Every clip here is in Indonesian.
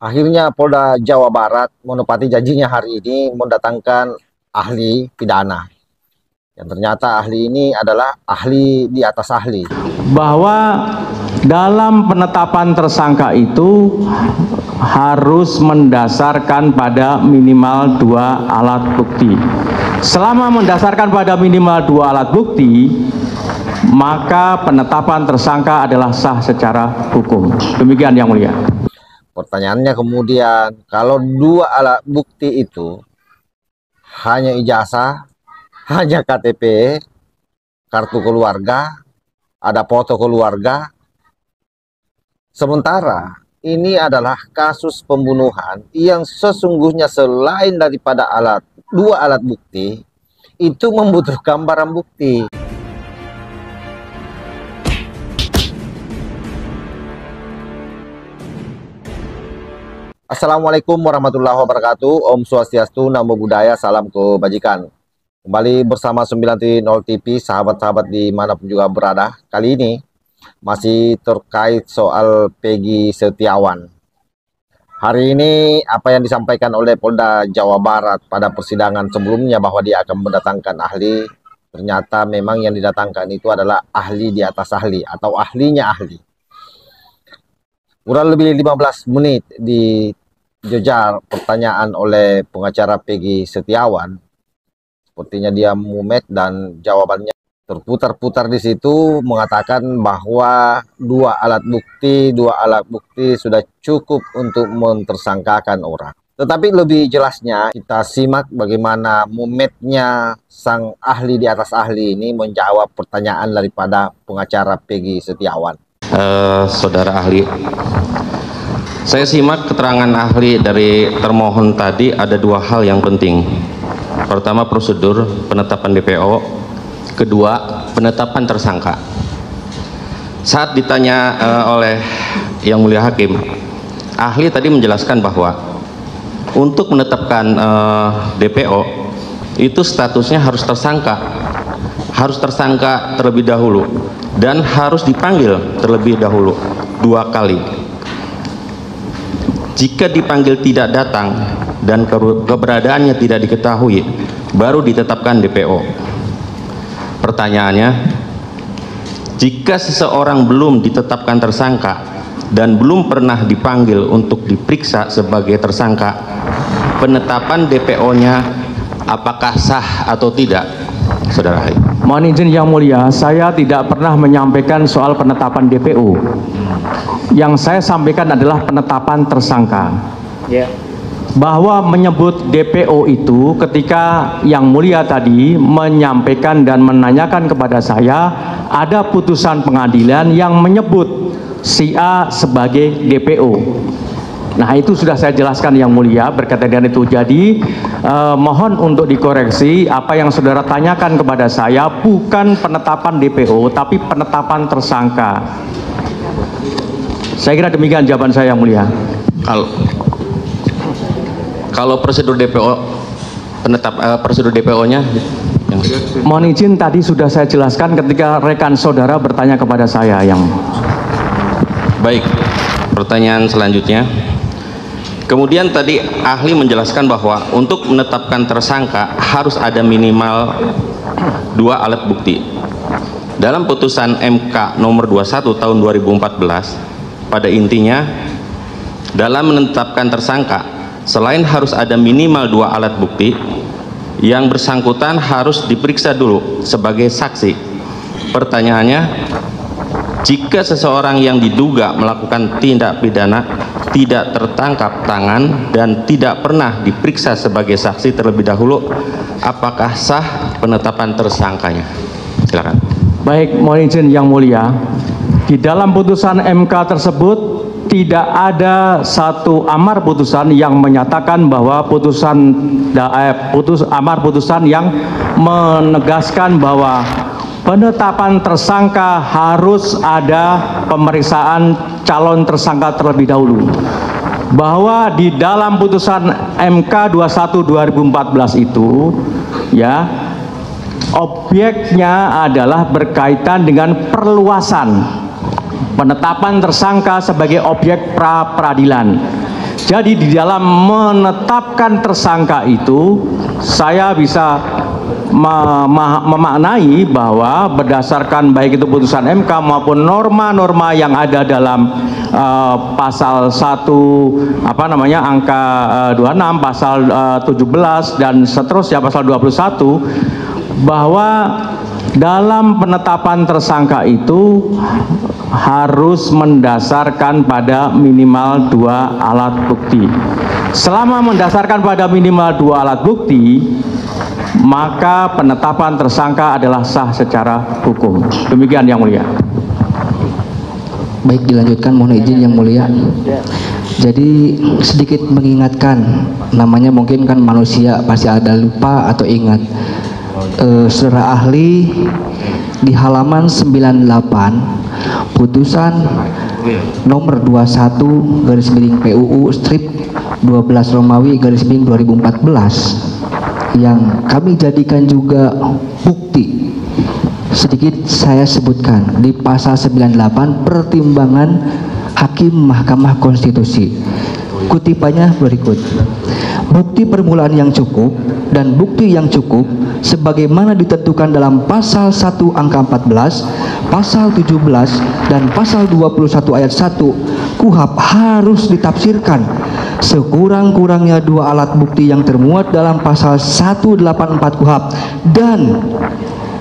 Akhirnya Polda Jawa Barat menepati janjinya hari ini mendatangkan ahli pidana. Yang ternyata ahli ini adalah ahli di atas ahli. Bahwa dalam penetapan tersangka itu harus mendasarkan pada minimal 2 alat bukti. Selama mendasarkan pada minimal 2 alat bukti, maka penetapan tersangka adalah sah secara hukum. Demikian Yang Mulia. Pertanyaannya kemudian, kalau 2 alat bukti itu hanya ijazah, hanya KTP, kartu keluarga, ada foto keluarga, sementara ini adalah kasus pembunuhan yang sesungguhnya selain daripada 2 alat bukti, itu membutuhkan barang bukti. Assalamualaikum warahmatullahi wabarakatuh. Om Swastiastu, Namo Buddhaya, salam kebajikan. Kembali bersama 930 TV, sahabat-sahabat dimanapun juga berada. Kali ini masih terkait soal Peggy Setiawan. Hari ini apa yang disampaikan oleh Polda Jawa Barat pada persidangan sebelumnya bahwa dia akan mendatangkan ahli, ternyata memang yang didatangkan itu adalah ahli di atas ahli atau ahlinya ahli. Kurang lebih 15 menit dijejar pertanyaan oleh pengacara Peggy Setiawan. Sepertinya dia mumet dan jawabannya terputar-putar di situ, mengatakan bahwa 2 alat bukti sudah cukup untuk mentersangkakan orang. Tetapi lebih jelasnya kita simak bagaimana mumetnya sang ahli di atas ahli ini menjawab pertanyaan daripada pengacara Peggy Setiawan. Saudara ahli, saya simak keterangan ahli dari termohon tadi, ada 2 hal yang penting. Pertama, prosedur penetapan DPO, kedua, penetapan tersangka. Saat ditanya oleh Yang Mulia Hakim, ahli tadi menjelaskan bahwa untuk menetapkan DPO itu statusnya harus tersangka terlebih dahulu dan harus dipanggil terlebih dahulu 2 kali. Jika dipanggil tidak datang dan keberadaannya tidak diketahui, baru ditetapkan DPO. Pertanyaannya, jika seseorang belum ditetapkan tersangka dan belum pernah dipanggil untuk diperiksa sebagai tersangka, penetapan DPO-nya apakah sah atau tidak, Saudara ahli? Mohon izin Yang Mulia, saya tidak pernah menyampaikan soal penetapan DPO. Yang saya sampaikan adalah penetapan tersangka. Bahwa menyebut DPO itu ketika Yang Mulia tadi menyampaikan dan menanyakan kepada saya, ada putusan pengadilan yang menyebut si A sebagai DPO. Nah, itu sudah saya jelaskan Yang Mulia berkaitan dengan itu. Jadi mohon untuk dikoreksi, apa yang saudara tanyakan kepada saya bukan penetapan DPO tapi penetapan tersangka. Saya kira demikian jawaban saya Yang Mulia. Kalau prosedur DPO, prosedur DPO-nya, mohon izin tadi sudah saya jelaskan ketika rekan saudara bertanya kepada saya. Yang baik, pertanyaan selanjutnya. Kemudian tadi ahli menjelaskan bahwa untuk menetapkan tersangka harus ada minimal 2 alat bukti. Dalam putusan MK nomor 21 tahun 2014, pada intinya dalam menetapkan tersangka selain harus ada minimal 2 alat bukti, yang bersangkutan harus diperiksa dulu sebagai saksi. Pertanyaannya, jika seseorang yang diduga melakukan tindak pidana tidak tertangkap tangan dan tidak pernah diperiksa sebagai saksi terlebih dahulu, apakah sah penetapan tersangkanya? Silakan. baik, mohon izin Yang Mulia, di dalam putusan MK tersebut tidak ada satu amar putusan yang menyatakan bahwa amar putusan yang menegaskan bahwa penetapan tersangka harus ada pemeriksaan calon tersangka terlebih dahulu. Bahwa di dalam putusan MK 21 2014 itu ya, objeknya adalah berkaitan dengan perluasan penetapan tersangka sebagai objek pra peradilan. Jadi di dalam menetapkan tersangka itu saya bisa memaknai bahwa berdasarkan baik itu putusan MK maupun norma-norma yang ada dalam pasal 1 angka 26, pasal 17 dan seterusnya pasal 21, bahwa dalam penetapan tersangka itu harus mendasarkan pada minimal 2 alat bukti. Selama mendasarkan pada minimal 2 alat bukti, maka penetapan tersangka adalah sah secara hukum. Demikian Yang Mulia. Baik, dilanjutkan, mohon izin Yang Mulia. Jadi sedikit mengingatkan, namanya mungkin kan manusia pasti ada lupa atau ingat. Saudara ahli di halaman 98 putusan nomor 21 garis miring PUU strip 12 Romawi garis miring 2014 yang kami jadikan juga bukti. Sedikit saya sebutkan di pasal 98 pertimbangan Hakim Mahkamah Konstitusi. Kutipannya berikut: bukti permulaan yang cukup dan bukti yang cukup sebagaimana ditentukan dalam pasal 1 angka 14, pasal 17 dan pasal 21 ayat 1 KUHP harus ditafsirkan sekurang-kurangnya 2 alat bukti yang termuat dalam pasal 184 KUHP dan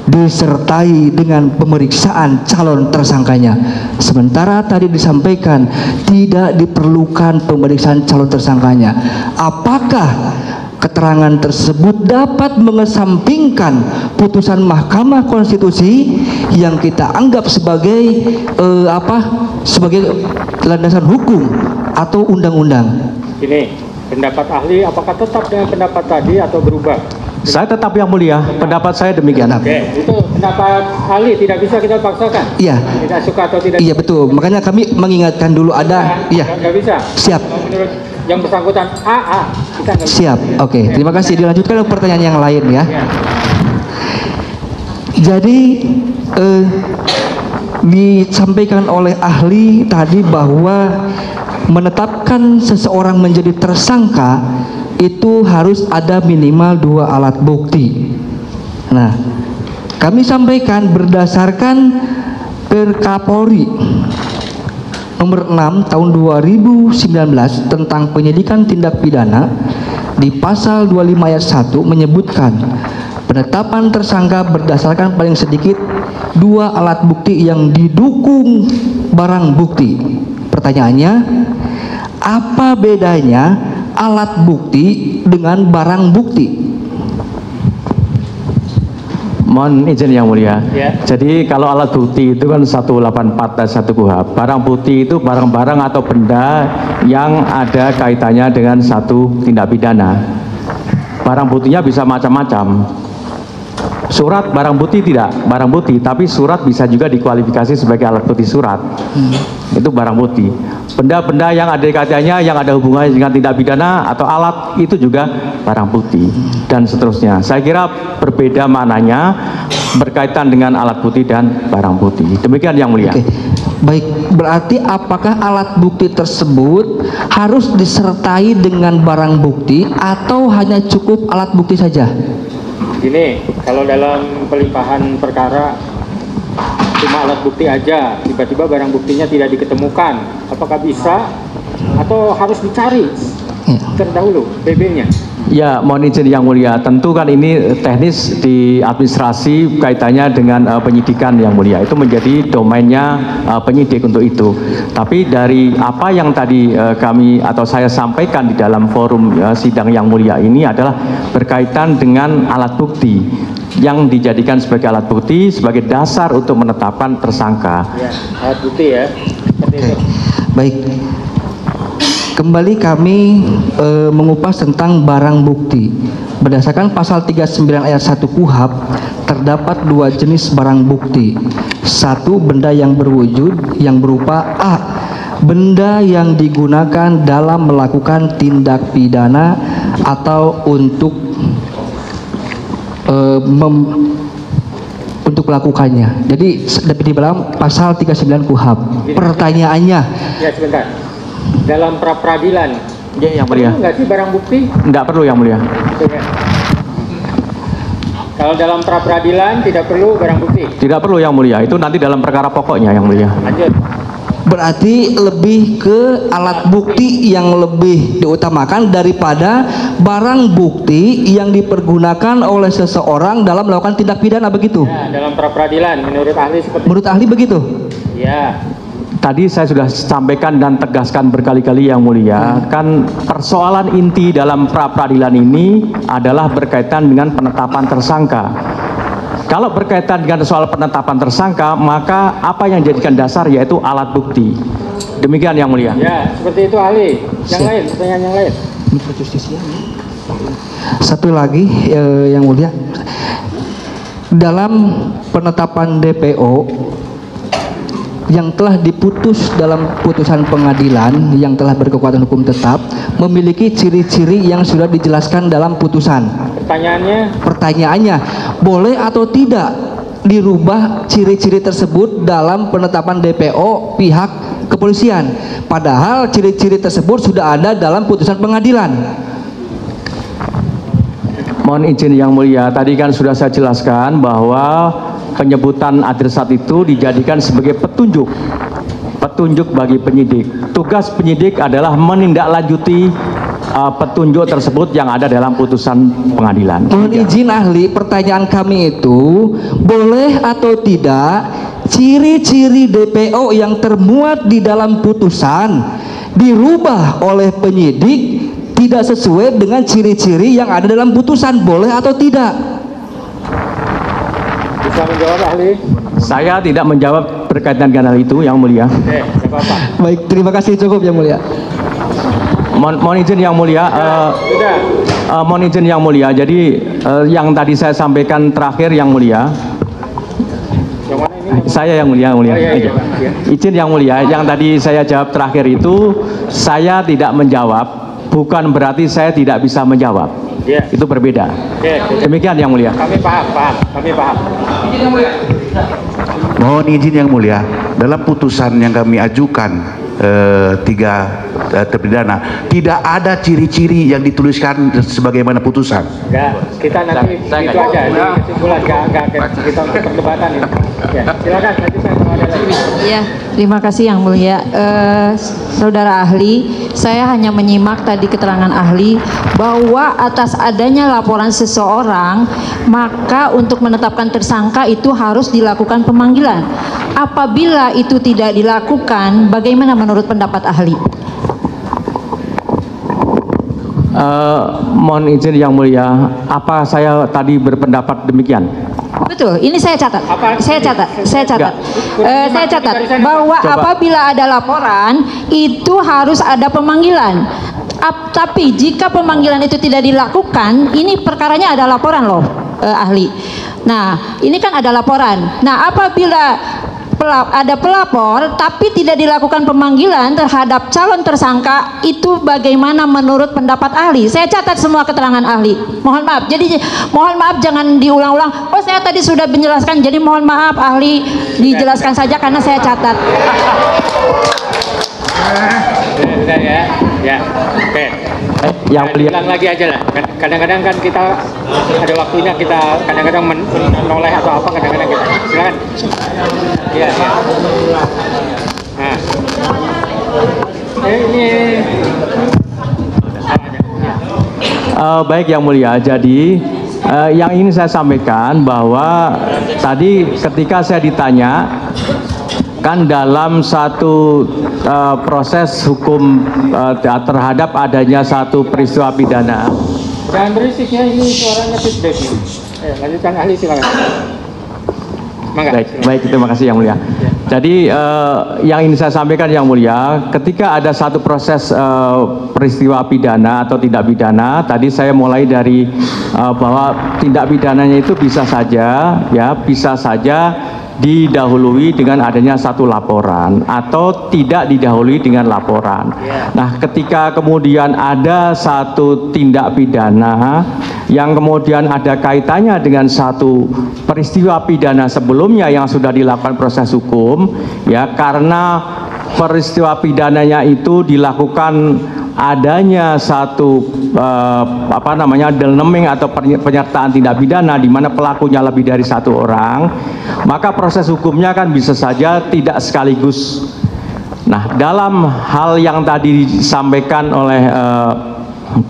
disertai dengan pemeriksaan calon tersangkanya. Sementara tadi disampaikan tidak diperlukan pemeriksaan calon tersangkanya. Apakah keterangan tersebut dapat mengesampingkan putusan Mahkamah Konstitusi yang kita anggap sebagai sebagai landasan hukum atau undang-undang? Ini pendapat ahli, apakah tetap dengan pendapat tadi atau berubah? Saya tetap Yang Mulia, pendapat saya demikian. Oke, itu pendapat ahli, tidak bisa kita paksakan. Iya. Tidak suka atau tidak. Iya betul. Makanya kami mengingatkan dulu ada. Iya. Nggak bisa. Siap. Kalau menurut yang bersangkutan kita nggak bisa. Siap. Oke. Terima kasih. Dilanjutkan ke pertanyaan yang lain ya. Jadi disampaikan oleh ahli tadi bahwa menetapkan seseorang menjadi tersangka itu harus ada minimal 2 alat bukti. Nah, kami sampaikan berdasarkan Perkapolri nomor 6 tahun 2019 tentang penyidikan tindak pidana di pasal 25 ayat 1 menyebutkan penetapan tersangka berdasarkan paling sedikit 2 alat bukti yang didukung barang bukti. Pertanyaannya, apa bedanya alat bukti dengan barang bukti? Mohon izin Yang Mulia. Jadi kalau alat bukti itu kan 184 dan 1 KUHP. Barang bukti itu barang-barang atau benda yang ada kaitannya dengan satu tindak pidana. Barang buktinya bisa macam-macam. Surat barang bukti tidak, barang bukti, tapi surat bisa juga dikualifikasi sebagai alat bukti surat. Itu barang bukti. Benda-benda yang ada kaitannya, yang ada hubungannya dengan tindak pidana atau alat, itu juga barang bukti dan seterusnya. Saya kira berbeda maknanya berkaitan dengan alat bukti dan barang bukti. Demikian Yang Mulia. Oke. Baik, berarti apakah alat bukti tersebut harus disertai dengan barang bukti atau hanya cukup alat bukti saja? Gini, kalau dalam pelimpahan perkara cuma alat bukti aja, tiba-tiba barang buktinya tidak diketemukan, apakah bisa atau harus dicari terdahulu BB-nya? Ya, mohon izin Yang Mulia. Tentu kan ini teknis di administrasi kaitannya dengan penyidikan Yang Mulia. Itu menjadi domainnya penyidik untuk itu. Tapi dari apa yang tadi kami atau saya sampaikan di dalam forum sidang Yang Mulia ini adalah berkaitan dengan alat bukti yang dijadikan sebagai alat bukti sebagai dasar untuk menetapkan tersangka. Ya, alat bukti ya. Oke. Baik. Kembali kami mengupas tentang barang bukti. Berdasarkan pasal 39 ayat 1 KUHP terdapat 2 jenis barang bukti. 1, benda yang berwujud yang berupa A, benda yang digunakan dalam melakukan tindak pidana atau untuk melakukannya. Jadi di dalam pasal 39 KUHP. Pertanyaannya, ya sebentar. Dalam pra peradilan Ya, yang mulia. Perlu nggak sih barang bukti? Tidak perlu yang mulia. Gitu kan? Kalau dalam pra peradilan tidak perlu barang bukti. Tidak perlu yang mulia. Itu nanti dalam perkara pokoknya yang mulia. Lanjut. Berarti lebih ke alat bukti yang lebih diutamakan daripada barang bukti yang dipergunakan oleh seseorang dalam melakukan tindak pidana, begitu? Ya, dalam pra peradilan menurut ahli seperti Menurut ahli begitu? ya. Tadi saya sudah sampaikan dan tegaskan berkali-kali yang mulia, kan persoalan inti dalam pra peradilan ini adalah berkaitan dengan penetapan tersangka. Kalau berkaitan dengan soal penetapan tersangka, maka apa yang dijadikan dasar yaitu alat bukti. Demikian yang mulia. Ya, seperti itu ahli. Yang lain, pertanyaan yang lain. Satu lagi yang mulia, dalam penetapan DPO yang telah diputus dalam putusan pengadilan yang telah berkekuatan hukum tetap memiliki ciri-ciri yang sudah dijelaskan dalam putusan. Pertanyaannya, boleh atau tidak dirubah ciri-ciri tersebut dalam penetapan DPO pihak kepolisian, padahal ciri-ciri tersebut sudah ada dalam putusan pengadilan? Mohon izin yang mulia, tadi kan sudah saya jelaskan bahwa penyebutan adresat itu dijadikan sebagai petunjuk bagi penyidik. Tugas penyidik adalah menindaklanjuti petunjuk tersebut yang ada dalam putusan pengadilan. Mohon izin ahli, pertanyaan kami itu, boleh atau tidak ciri-ciri DPO yang termuat di dalam putusan dirubah oleh penyidik tidak sesuai dengan ciri-ciri yang ada dalam putusan, boleh atau tidak? Bisa menjawab ahli? Saya tidak menjawab berkaitan dengan hal itu yang mulia. Apa-apa. Baik, terima kasih, cukup yang mulia. Mohon izin yang mulia. Mohon izin yang mulia. Jadi yang tadi saya sampaikan terakhir yang mulia. Yang mana ini? Saya yang mulia, Oh, iya. Izin yang mulia. Yang tadi saya jawab terakhir itu saya tidak menjawab. Bukan berarti saya tidak bisa menjawab. Ya. Itu berbeda. Demikian yang mulia. Kami paham. Mohon izin yang mulia, dalam putusan yang kami ajukan tiga terpidana tidak ada ciri-ciri yang dituliskan sebagaimana putusan. Enggak, kita nanti itu aja di kesimpulan, enggak kita untuk perdebatan ini. Ya, silakan nanti saya mau ada lagi. Ya, terima kasih yang mulia. Saudara ahli, saya hanya menyimak tadi keterangan ahli bahwa atas adanya laporan seseorang, maka untuk menetapkan tersangka itu harus dilakukan pemanggilan. Apabila itu tidak dilakukan, bagaimana menurut pendapat ahli? Mohon izin yang mulia, apa saya tadi berpendapat demikian? Betul, ini saya catat. Saya catat bahwa Coba. apabila ada laporan itu harus ada pemanggilan. Tapi jika pemanggilan itu tidak dilakukan, ini perkaranya ada laporan loh, ahli. Nah, ini kan ada laporan. Nah, apabila ada pelapor tapi tidak dilakukan pemanggilan terhadap calon tersangka, itu bagaimana menurut pendapat ahli? Saya catat semua keterangan ahli. Mohon maaf. Jadi mohon maaf jangan diulang-ulang. Oh, saya tadi sudah menjelaskan. Jadi mohon maaf ahli, dijelaskan saja karena saya catat. Sudah ya. Oke. Yang mulia. Ulang lagi aja lah. Kadang-kadang kan kita ada waktunya, kita kadang-kadang menoleh atau apa, kadang-kadang kita. Silakan. Iya. Nah. Ini Baik yang mulia, jadi yang ingin saya sampaikan bahwa tadi ketika saya ditanya, kan dalam satu proses hukum terhadap adanya satu peristiwa pidana. jangan berisik ya, ini suaranya feedback. Lanjutkan ahli, silakan. Baik, terima kasih yang mulia. Jadi yang ingin saya sampaikan yang mulia, ketika ada satu proses peristiwa pidana atau tindak pidana, tadi saya mulai dari bahwa tindak pidananya itu bisa saja didahului dengan adanya satu laporan atau tidak didahului dengan laporan. Nah, ketika kemudian ada satu tindak pidana yang kemudian ada kaitannya dengan satu peristiwa pidana sebelumnya yang sudah dilakukan proses hukum, ya, karena peristiwa pidananya itu dilakukan adanya satu delneming atau penyertaan tindak pidana di mana pelakunya lebih dari satu orang, maka proses hukumnya kan bisa saja tidak sekaligus. Nah, dalam hal yang tadi disampaikan oleh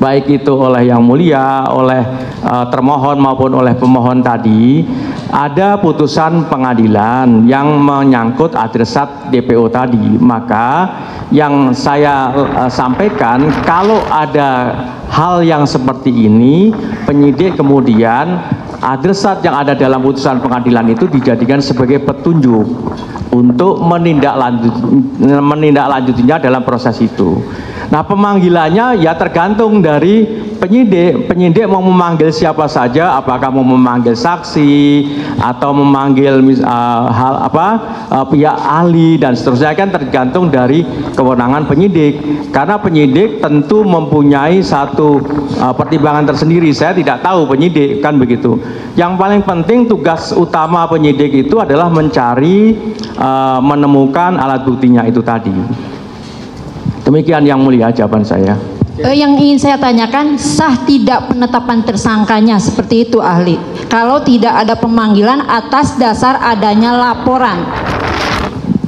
baik itu oleh Yang Mulia, oleh termohon maupun oleh pemohon tadi, ada putusan pengadilan yang menyangkut adresat DPO tadi. Maka yang saya sampaikan, kalau ada hal yang seperti ini, penyidik kemudian adresat yang ada dalam putusan pengadilan itu dijadikan sebagai petunjuk untuk menindaklanjutinya dalam proses itu. Nah, pemanggilannya ya tergantung dari penyidik. Penyidik mau memanggil siapa saja, apakah mau memanggil saksi atau memanggil pihak ahli dan seterusnya, kan tergantung dari kewenangan penyidik. Karena penyidik tentu mempunyai satu pertimbangan tersendiri. Saya tidak tahu penyidik, kan begitu. Yang paling penting tugas utama penyidik itu adalah mencari, menemukan alat buktinya itu tadi. Demikian Yang Mulia jawaban saya. Yang ingin saya tanyakan, sah tidak penetapan tersangkanya seperti itu ahli, kalau tidak ada pemanggilan atas dasar adanya laporan?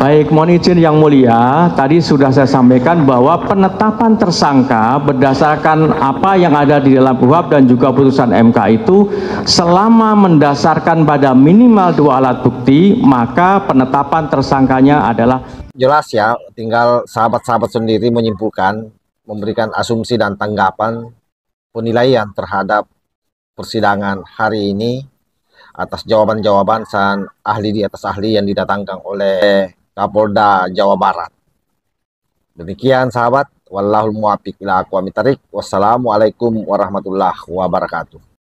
Baik, mohon izin Yang Mulia, tadi sudah saya sampaikan bahwa penetapan tersangka berdasarkan apa yang ada di dalam KUHP dan juga putusan MK itu, selama mendasarkan pada minimal 2 alat bukti, maka penetapan tersangkanya adalah Jelas ya, tinggal sahabat-sahabat sendiri menyimpulkan, memberikan asumsi dan tanggapan penilaian terhadap persidangan hari ini atas jawaban-jawaban sang ahli di atas ahli yang didatangkan oleh Kapolda Jawa Barat. Demikian sahabat, wallahul muwaffiq ila aqwamit thoriq. Wassalamualaikum warahmatullahi wabarakatuh.